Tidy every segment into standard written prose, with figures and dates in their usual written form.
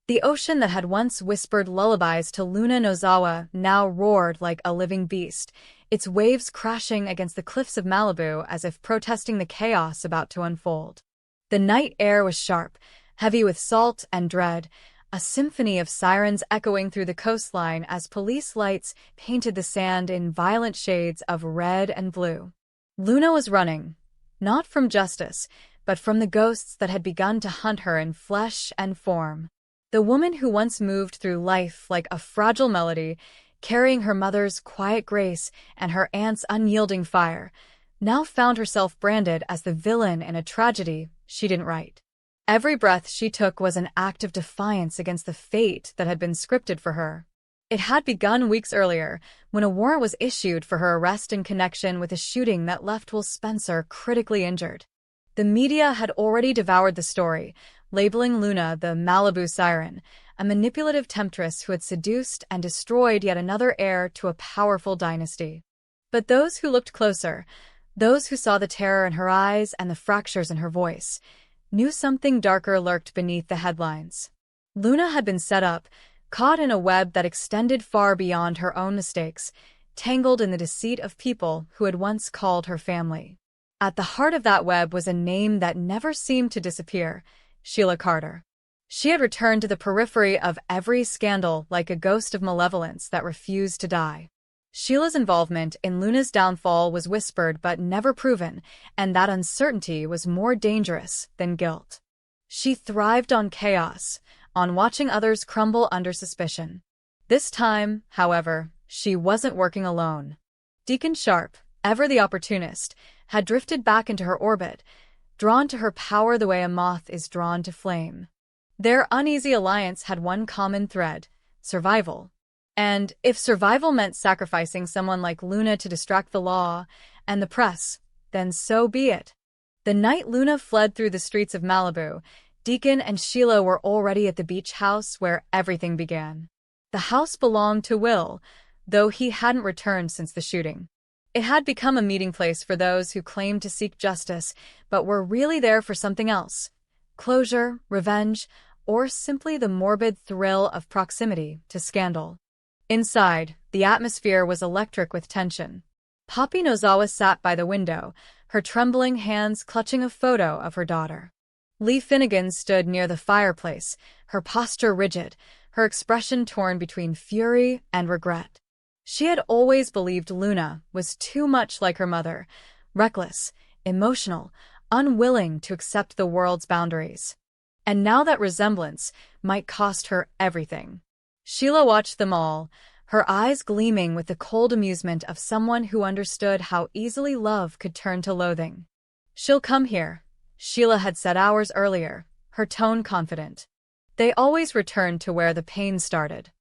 The ocean that had once whispered lullabies to Luna Nozawa now roared like a living beast, its waves crashing against the cliffs of Malibu as if protesting the chaos about to unfold. The night air was sharp, heavy with salt and dread, a symphony of sirens echoing through the coastline as police lights painted the sand in violent shades of red and blue. Luna was running, not from justice, but from the ghosts that had begun to hunt her in flesh and form. The woman who once moved through life like a fragile melody, carrying her mother's quiet grace and her aunt's unyielding fire, now found herself branded as the villain in a tragedy she didn't write. Every breath she took was an act of defiance against the fate that had been scripted for her. It had begun weeks earlier, when a warrant was issued for her arrest in connection with a shooting that left Will Spencer critically injured. The media had already devoured the story, labeling Luna the Malibu Siren, a manipulative temptress who had seduced and destroyed yet another heir to a powerful dynasty. But those who looked closer, those who saw the terror in her eyes and the fractures in her voice, knew something darker lurked beneath the headlines. Luna had been set up, caught in a web that extended far beyond her own mistakes, tangled in the deceit of people who had once called her family. At the heart of that web was a name that never seemed to disappear: Sheila Carter. She had returned to the periphery of every scandal like a ghost of malevolence that refused to die. Sheila's involvement in Luna's downfall was whispered but never proven, and that uncertainty was more dangerous than guilt. She thrived on chaos, on watching others crumble under suspicion. This time, however, she wasn't working alone. Deacon Sharp, ever the opportunist, had drifted back into her orbit, drawn to her power the way a moth is drawn to flame. Their uneasy alliance had one common thread: survival. And if survival meant sacrificing someone like Luna to distract the law and the press, then so be it. The night Luna fled through the streets of Malibu, Deacon and Sheila were already at the beach house where everything began. The house belonged to Will, though he hadn't returned since the shooting. It had become a meeting place for those who claimed to seek justice, but were really there for something else: closure, revenge, or simply the morbid thrill of proximity to scandal. Inside, the atmosphere was electric with tension. Poppy Nozawa sat by the window, her trembling hands clutching a photo of her daughter. Lee Finnegan stood near the fireplace, her posture rigid, her expression torn between fury and regret. She had always believed Luna was too much like her mother, reckless, emotional, unwilling to accept the world's boundaries. And now that resemblance might cost her everything. Sheila watched them all, her eyes gleaming with the cold amusement of someone who understood how easily love could turn to loathing. "She'll come here," Sheila had said hours earlier, her tone confident. They always returned to where the pain started.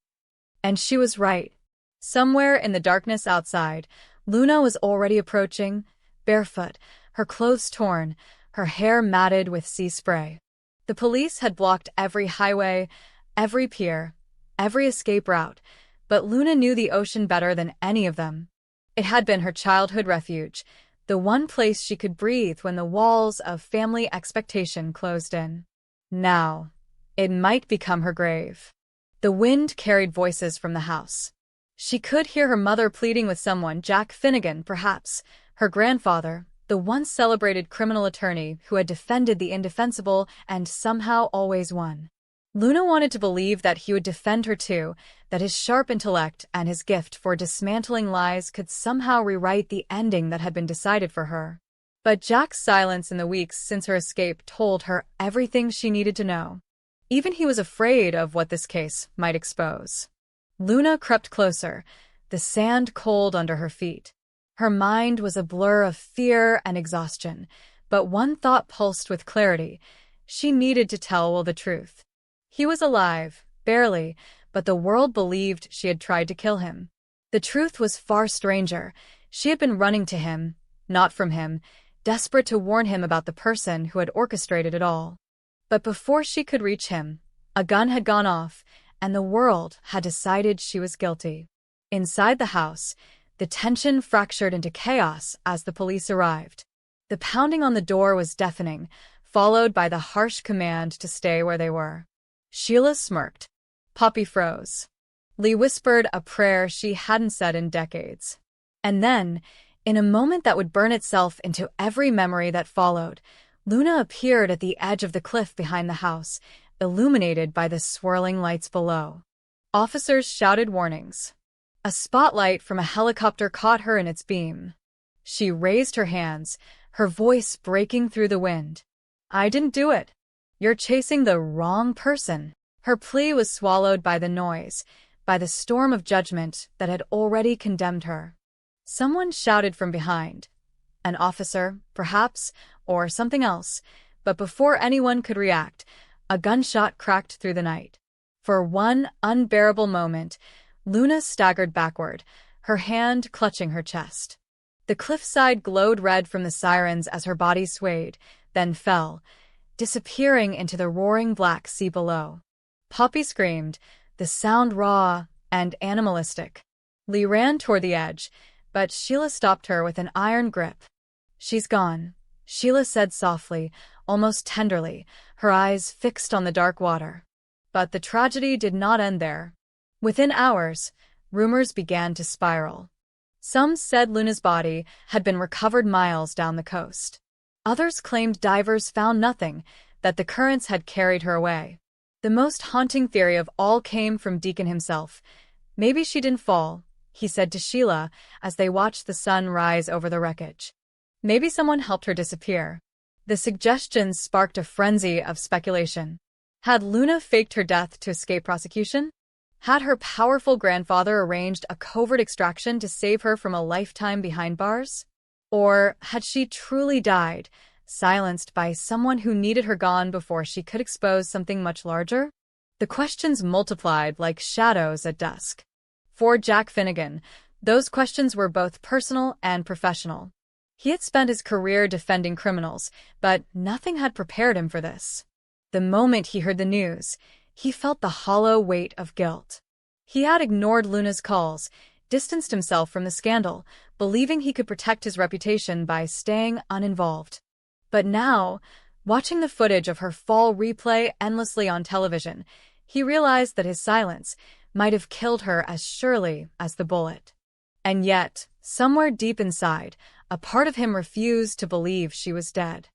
And she was right. Somewhere in the darkness outside, Luna was already approaching, barefoot, her clothes torn, her hair matted with sea spray. The police had blocked every highway, every pier, every escape route, but Luna knew the ocean better than any of them. It had been her childhood refuge, the one place she could breathe when the walls of family expectation closed in. Now, it might become her grave. The wind carried voices from the house. She could hear her mother pleading with someone: Jack Finnegan, perhaps, her grandfather, the once celebrated criminal attorney who had defended the indefensible and somehow always won. Luna wanted to believe that he would defend her too, that his sharp intellect and his gift for dismantling lies could somehow rewrite the ending that had been decided for her. But Jack's silence in the weeks since her escape told her everything she needed to know. Even he was afraid of what this case might expose. Luna crept closer, the sand cold under her feet. Her mind was a blur of fear and exhaustion, but one thought pulsed with clarity: she needed to tell Will the truth. He was alive, barely, but the world believed she had tried to kill him. The truth was far stranger. She had been running to him, not from him, desperate to warn him about the person who had orchestrated it all. But before she could reach him, a gun had gone off, and the world had decided she was guilty. Inside the house, the tension fractured into chaos as the police arrived. The pounding on the door was deafening, followed by the harsh command to stay where they were. Sheila smirked. Poppy froze. Lee whispered a prayer she hadn't said in decades. And then, in a moment that would burn itself into every memory that followed, Luna appeared at the edge of the cliff behind the house, illuminated by the swirling lights below. Officers shouted warnings. A spotlight from a helicopter caught her in its beam. She raised her hands, her voice breaking through the wind. "I didn't do it. You're chasing the wrong person." Her plea was swallowed by the noise, by the storm of judgment that had already condemned her. Someone shouted from behind. An officer, perhaps, or something else, but before anyone could react, a gunshot cracked through the night. For one unbearable moment, Luna staggered backward, her hand clutching her chest. The cliffside glowed red from the sirens as her body swayed, then fell, disappearing into the roaring black sea below. Poppy screamed, the sound raw and animalistic. Lee ran toward the edge, but Sheila stopped her with an iron grip. "She's gone," Sheila said softly, almost tenderly, her eyes fixed on the dark water. But the tragedy did not end there. Within hours, rumors began to spiral. Some said Luna's body had been recovered miles down the coast. Others claimed divers found nothing, that the currents had carried her away. The most haunting theory of all came from Deacon himself. "Maybe she didn't fall," he said to Sheila as they watched the sun rise over the wreckage. "Maybe someone helped her disappear." The suggestion sparked a frenzy of speculation. Had Luna faked her death to escape prosecution? Had her powerful grandfather arranged a covert extraction to save her from a lifetime behind bars? Or had she truly died, silenced by someone who needed her gone before she could expose something much larger? The questions multiplied like shadows at dusk. For Jack Finnegan, those questions were both personal and professional. He had spent his career defending criminals, but nothing had prepared him for this. The moment he heard the news, he felt the hollow weight of guilt. He had ignored Luna's calls, distanced himself from the scandal, believing he could protect his reputation by staying uninvolved. But now, watching the footage of her fall replay endlessly on television, he realized that his silence might have killed her as surely as the bullet. And yet, somewhere deep inside, a part of him refused to believe she was dead.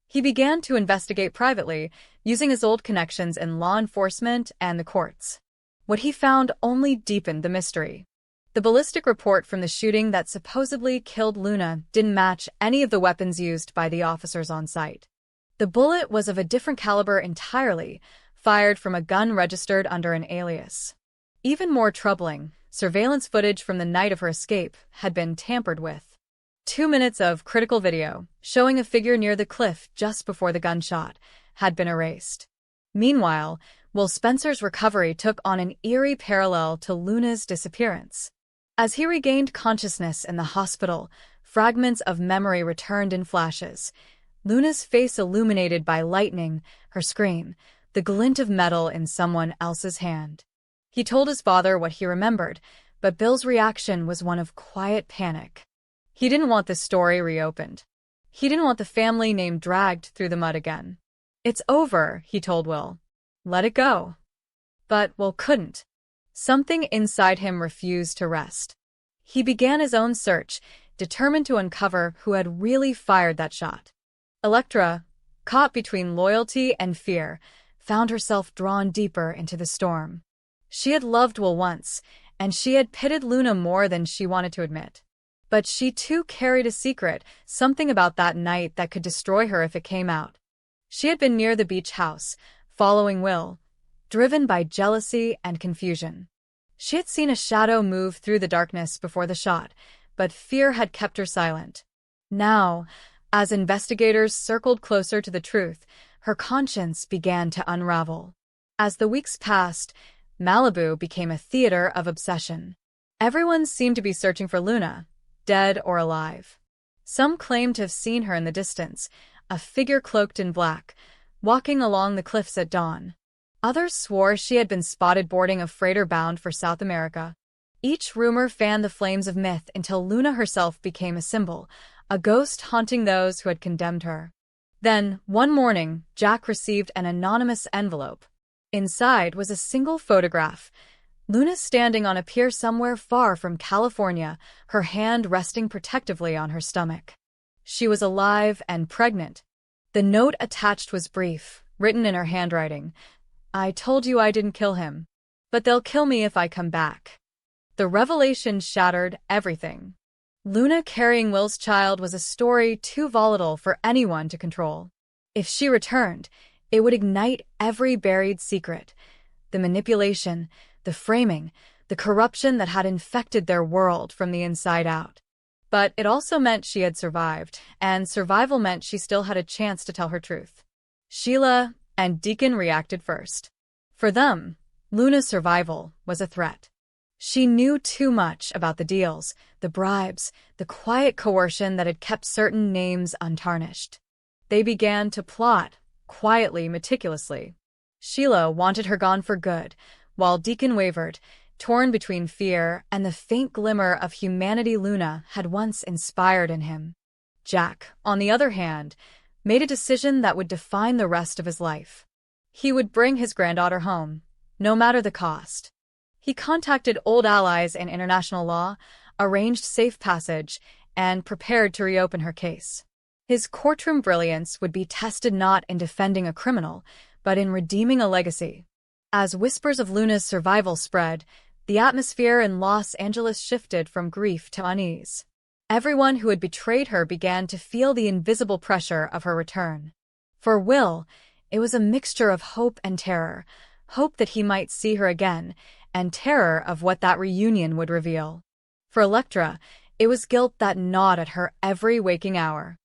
He began to investigate privately, using his old connections in law enforcement and the courts. What he found only deepened the mystery. The ballistic report from the shooting that supposedly killed Luna didn't match any of the weapons used by the officers on site. The bullet was of a different caliber entirely, fired from a gun registered under an alias. Even more troubling, surveillance footage from the night of her escape had been tampered with. 2 minutes of critical video, showing a figure near the cliff just before the gunshot, had been erased. Meanwhile, Will Spencer's recovery took on an eerie parallel to Luna's disappearance. As he regained consciousness in the hospital, fragments of memory returned in flashes. Luna's face illuminated by lightning, her scream, the glint of metal in someone else's hand. He told his father what he remembered, but Bill's reaction was one of quiet panic. He didn't want the story reopened. He didn't want the family name dragged through the mud again. "It's over," he told Will. "Let it go." But Will couldn't. Something inside him refused to rest. He began his own search, determined to uncover who had really fired that shot. Electra, caught between loyalty and fear, found herself drawn deeper into the storm. She had loved Will once, and she had pitted Luna more than she wanted to admit. But she too carried a secret, something about that night that could destroy her if it came out. She had been near the beach house, following Will, driven by jealousy and confusion. She had seen a shadow move through the darkness before the shot, but fear had kept her silent. Now, as investigators circled closer to the truth, her conscience began to unravel. As the weeks passed, Malibu became a theater of obsession. Everyone seemed to be searching for Luna, dead or alive. Some claimed to have seen her in the distance, a figure cloaked in black, walking along the cliffs at dawn. Others swore she had been spotted boarding a freighter bound for South America. Each rumor fanned the flames of myth until Luna herself became a symbol, a ghost haunting those who had condemned her. Then, one morning, Jack received an anonymous envelope. Inside was a single photograph. Luna standing on a pier somewhere far from California, her hand resting protectively on her stomach. She was alive and pregnant. The note attached was brief, written in her handwriting. "I told you I didn't kill him, but they'll kill me if I come back." The revelation shattered everything. Luna carrying Will's child was a story too volatile for anyone to control. If she returned, it would ignite every buried secret. The manipulation, the framing, the corruption that had infected their world from the inside out. But it also meant she had survived, and survival meant she still had a chance to tell her truth. Sheila and Deacon reacted first. For them, Luna's survival was a threat. She knew too much about the deals, the bribes, the quiet coercion that had kept certain names untarnished. They began to plot, quietly, meticulously. Sheila wanted her gone for good, while Deacon wavered, torn between fear and the faint glimmer of humanity Luna had once inspired in him. Jack, on the other hand, made a decision that would define the rest of his life. He would bring his granddaughter home, no matter the cost. He contacted old allies in international law, arranged safe passage, and prepared to reopen her case. His courtroom brilliance would be tested not in defending a criminal, but in redeeming a legacy. As whispers of Luna's survival spread, the atmosphere in Los Angeles shifted from grief to unease. Everyone who had betrayed her began to feel the invisible pressure of her return. For Will, it was a mixture of hope and terror, hope that he might see her again, and terror of what that reunion would reveal. For Electra, it was guilt that gnawed at her every waking hour.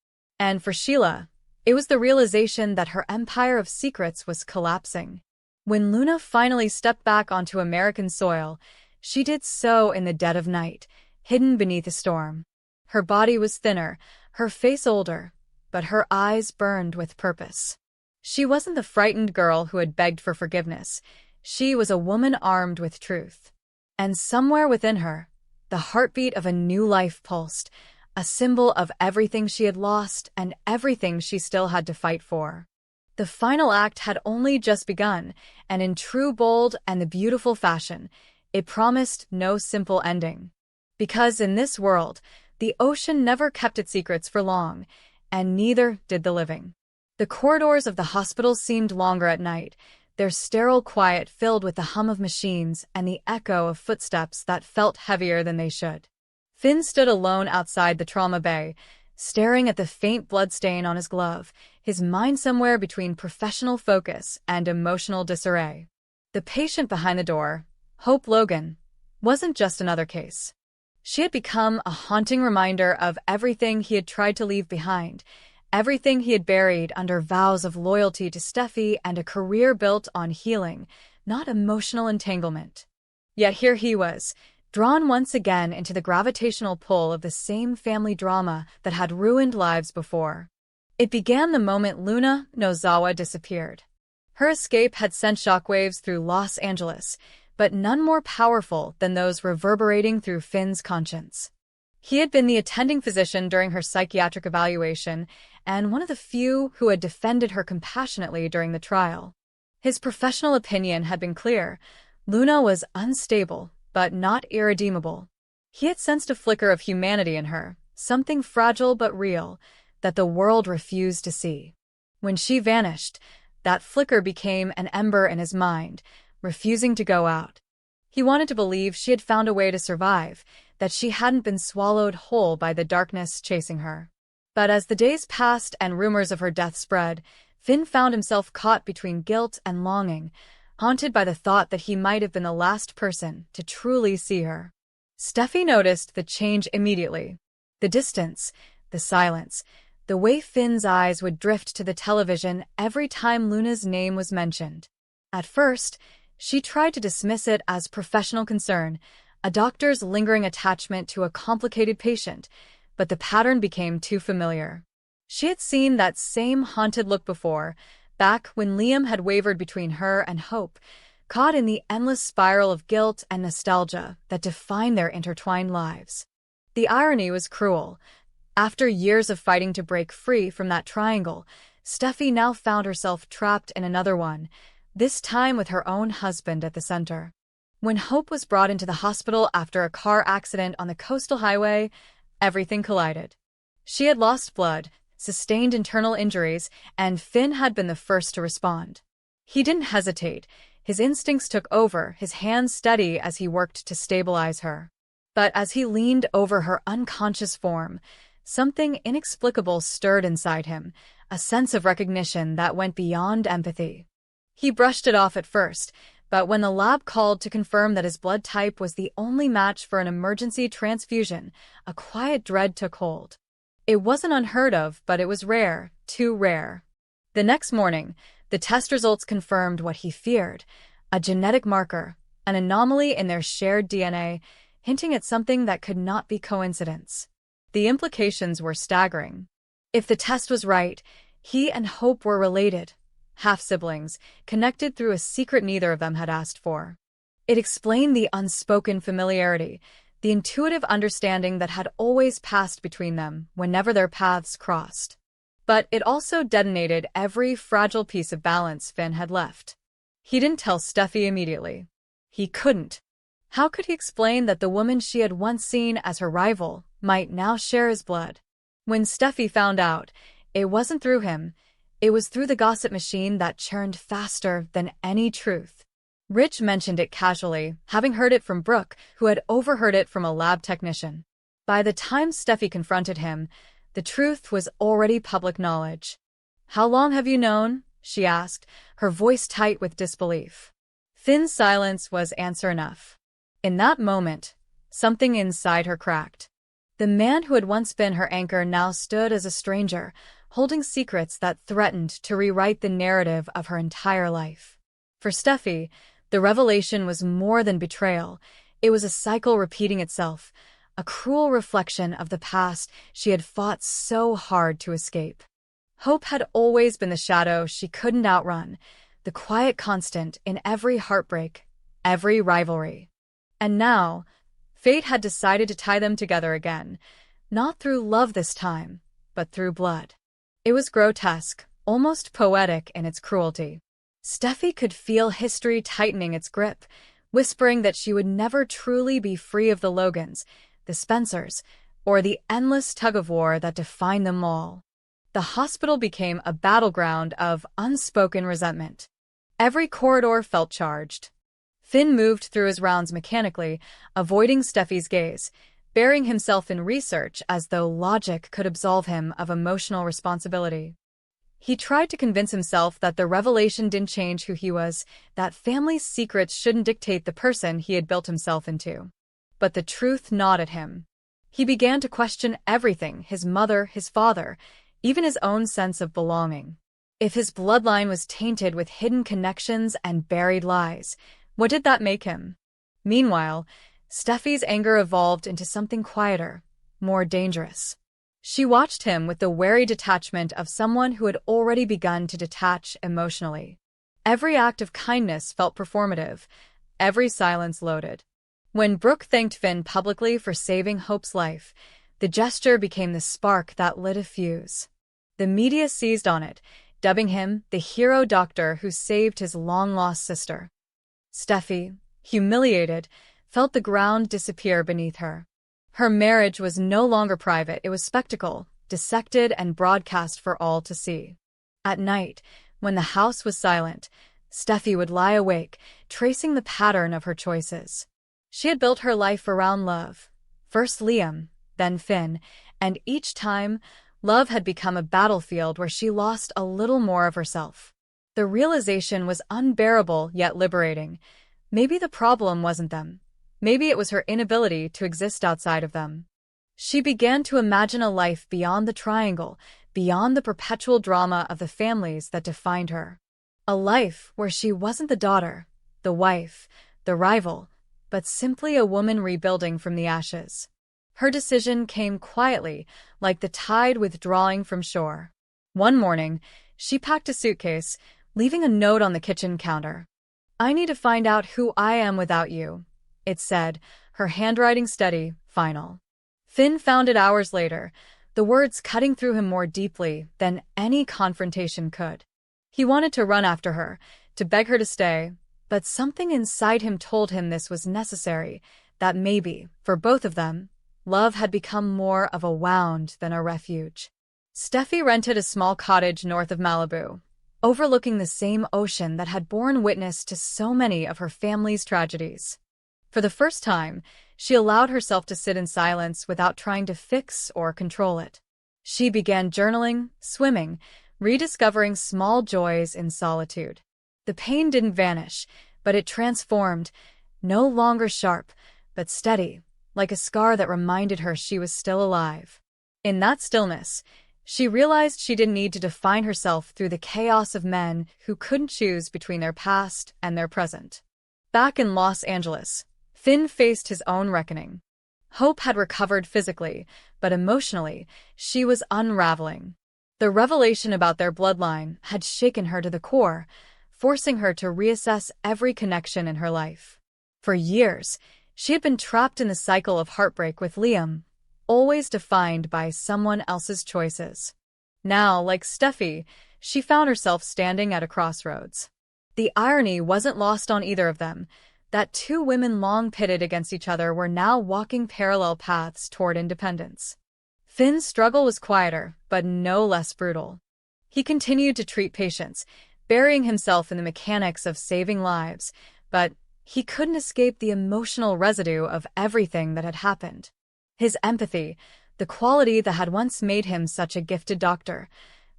And for Sheila, it was the realization that her empire of secrets was collapsing. When Luna finally stepped back onto American soil, she did so in the dead of night, hidden beneath a storm. Her body was thinner, her face older, but her eyes burned with purpose. She wasn't the frightened girl who had begged for forgiveness. She was a woman armed with truth. And somewhere within her, the heartbeat of a new life pulsed, a symbol of everything she had lost and everything she still had to fight for. The final act had only just begun, and in true bold and the beautiful fashion, it promised no simple ending. Because in this world, the ocean never kept its secrets for long, and neither did the living. The corridors of the hospital seemed longer at night, their sterile quiet filled with the hum of machines and the echo of footsteps that felt heavier than they should. Finn stood alone outside the trauma bay, staring at the faint bloodstain on his glove, his mind somewhere between professional focus and emotional disarray. The patient behind the door, Hope Logan, wasn't just another case. She had become a haunting reminder of everything he had tried to leave behind, everything he had buried under vows of loyalty to Steffy and a career built on healing, not emotional entanglement. Yet here he was, drawn once again into the gravitational pull of the same family drama that had ruined lives before. It began the moment Luna Nozawa disappeared. Her escape had sent shockwaves through Los Angeles, but none more powerful than those reverberating through Finn's conscience. He had been the attending physician during her psychiatric evaluation and one of the few who had defended her compassionately during the trial. His professional opinion had been clear. Luna was unstable, but not irredeemable. He had sensed a flicker of humanity in her, something fragile but real, that the world refused to see. When she vanished, that flicker became an ember in his mind, refusing to go out. He wanted to believe she had found a way to survive, that she hadn't been swallowed whole by the darkness chasing her. But as the days passed and rumors of her death spread, Finn found himself caught between guilt and longing, haunted by the thought that he might have been the last person to truly see her. Steffy noticed the change immediately. The distance, the silence, the way Finn's eyes would drift to the television every time Luna's name was mentioned. At first, she tried to dismiss it as professional concern, a doctor's lingering attachment to a complicated patient, but the pattern became too familiar. She had seen that same haunted look before, back when Liam had wavered between her and hope, caught in the endless spiral of guilt and nostalgia that defined their intertwined lives. The irony was cruel. After years of fighting to break free from that triangle, Steffy now found herself trapped in another one this time with her own husband at the center. When Hope was brought into the hospital after a car accident on the coastal highway, everything collided. She had lost blood, sustained internal injuries, and Finn had been the first to respond. He didn't hesitate. His instincts took over, his hands steady as he worked to stabilize her. But as he leaned over her unconscious form, something inexplicable stirred inside him, a sense of recognition that went beyond empathy. He brushed it off at first, but when the lab called to confirm that his blood type was the only match for an emergency transfusion, a quiet dread took hold. It wasn't unheard of, but it was rare, too rare. The next morning, the test results confirmed what he feared, a genetic marker, an anomaly in their shared DNA, hinting at something that could not be coincidence. The implications were staggering. If the test was right, he and Hope were related, half-siblings, connected through a secret neither of them had asked for. It explained the unspoken familiarity, the intuitive understanding that had always passed between them whenever their paths crossed. But it also detonated every fragile piece of balance Finn had left. He didn't tell Steffy immediately. He couldn't. How could he explain that the woman she had once seen as her rival might now share his blood? When Steffy found out, it wasn't through him. It was through the gossip machine that churned faster than any truth. Rich mentioned it casually, having heard it from Brooke, who had overheard it from a lab technician. By the time Steffy confronted him, the truth was already public knowledge. "How long have you known?" she asked, her voice tight with disbelief. Finn's silence was answer enough. In that moment, something inside her cracked. The man who had once been her anchor now stood as a stranger, holding secrets that threatened to rewrite the narrative of her entire life. For Steffy, the revelation was more than betrayal. It was a cycle repeating itself, a cruel reflection of the past she had fought so hard to escape. Hope had always been the shadow she couldn't outrun, the quiet constant in every heartbreak, every rivalry. And now, fate had decided to tie them together again, not through love this time, but through blood. It was grotesque, almost poetic in its cruelty. Steffy could feel history tightening its grip, whispering that she would never truly be free of the Logans, the Spencers, or the endless tug-of-war that defined them all. The hospital became a battleground of unspoken resentment. Every corridor felt charged. Finn moved through his rounds mechanically, avoiding Steffy's gaze, burying himself in research as though logic could absolve him of emotional responsibility. He tried to convince himself that the revelation didn't change who he was, that family's secrets shouldn't dictate the person he had built himself into. But the truth gnawed at him. He began to question everything, his mother, his father, even his own sense of belonging. If his bloodline was tainted with hidden connections and buried lies, what did that make him? Meanwhile, Steffy's anger evolved into something quieter, more dangerous. She watched him with the wary detachment of someone who had already begun to detach emotionally. Every act of kindness felt performative, every silence loaded. When Brooke thanked Finn publicly for saving Hope's life, the gesture became the spark that lit a fuse. The media seized on it, dubbing him the hero doctor who saved his long-lost sister. Steffy, humiliated, felt the ground disappear beneath her. Her marriage was no longer private, it was spectacle, dissected and broadcast for all to see. At night, when the house was silent, Steffy would lie awake, tracing the pattern of her choices. She had built her life around love. First Liam, then Finn, and each time, love had become a battlefield where she lost a little more of herself. The realization was unbearable yet liberating. Maybe the problem wasn't them. Maybe it was her inability to exist outside of them. She began to imagine a life beyond the triangle, beyond the perpetual drama of the families that defined her. A life where she wasn't the daughter, the wife, the rival, but simply a woman rebuilding from the ashes. Her decision came quietly, like the tide withdrawing from shore. One morning, she packed a suitcase, leaving a note on the kitchen counter. "I need to find out who I am without you," it said, her handwriting steady, final. Finn found it hours later, the words cutting through him more deeply than any confrontation could. He wanted to run after her, to beg her to stay, but something inside him told him this was necessary, that maybe, for both of them, love had become more of a wound than a refuge. Steffy rented a small cottage north of Malibu, overlooking the same ocean that had borne witness to so many of her family's tragedies. For the first time, she allowed herself to sit in silence without trying to fix or control it. She began journaling, swimming, rediscovering small joys in solitude. The pain didn't vanish, but it transformed, no longer sharp, but steady, like a scar that reminded her she was still alive. In that stillness, she realized she didn't need to define herself through the chaos of men who couldn't choose between their past and their present. Back in Los Angeles, Finn faced his own reckoning. Hope had recovered physically, but emotionally, she was unraveling. The revelation about their bloodline had shaken her to the core, forcing her to reassess every connection in her life. For years, she had been trapped in the cycle of heartbreak with Liam, always defined by someone else's choices. Now, like Steffy, she found herself standing at a crossroads. The irony wasn't lost on either of them, that two women long pitted against each other were now walking parallel paths toward independence. Finn's struggle was quieter, but no less brutal. He continued to treat patients, burying himself in the mechanics of saving lives, but he couldn't escape the emotional residue of everything that had happened. His empathy, the quality that had once made him such a gifted doctor,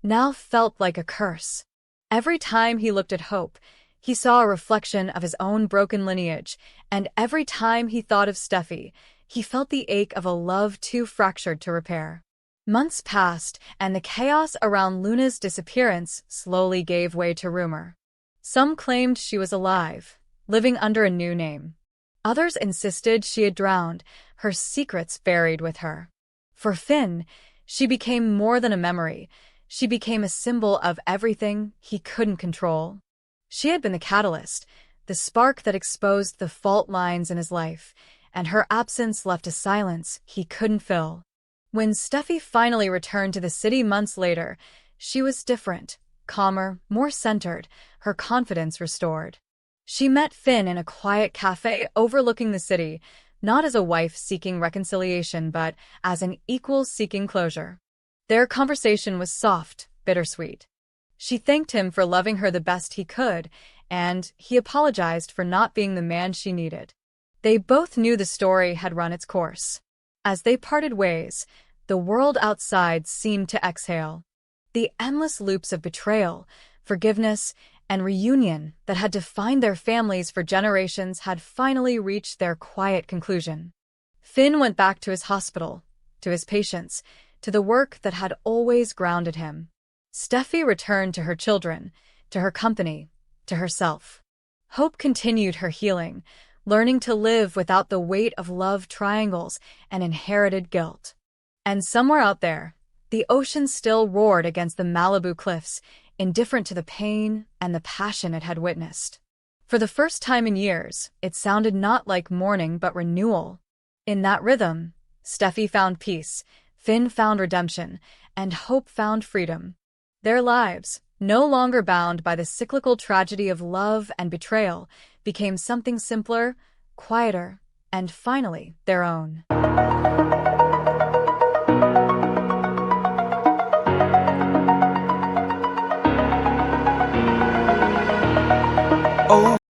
now felt like a curse. Every time he looked at Hope, he saw a reflection of his own broken lineage, and every time he thought of Steffy, he felt the ache of a love too fractured to repair. Months passed, and the chaos around Luna's disappearance slowly gave way to rumor. Some claimed she was alive, living under a new name. Others insisted she had drowned, her secrets buried with her. For Finn, she became more than a memory. She became a symbol of everything he couldn't control. She had been the catalyst, the spark that exposed the fault lines in his life, and her absence left a silence he couldn't fill. When Steffy finally returned to the city months later, she was different, calmer, more centered, her confidence restored. She met Finn in a quiet cafe overlooking the city, not as a wife seeking reconciliation, but as an equal seeking closure. Their conversation was soft, bittersweet. She thanked him for loving her the best he could, and he apologized for not being the man she needed. They both knew the story had run its course. As they parted ways, the world outside seemed to exhale. The endless loops of betrayal, forgiveness, and reunion that had defined their families for generations had finally reached their quiet conclusion. Finn went back to his hospital, to his patients, to the work that had always grounded him. Steffy returned to her children, to her company, to herself. Hope continued her healing, learning to live without the weight of love triangles and inherited guilt. And somewhere out there, the ocean still roared against the Malibu cliffs, indifferent to the pain and the passion it had witnessed. For the first time in years, it sounded not like mourning but renewal. In that rhythm, Steffy found peace, Finn found redemption, and Hope found freedom. Their lives, no longer bound by the cyclical tragedy of love and betrayal, became something simpler, quieter, and finally their own. Oh.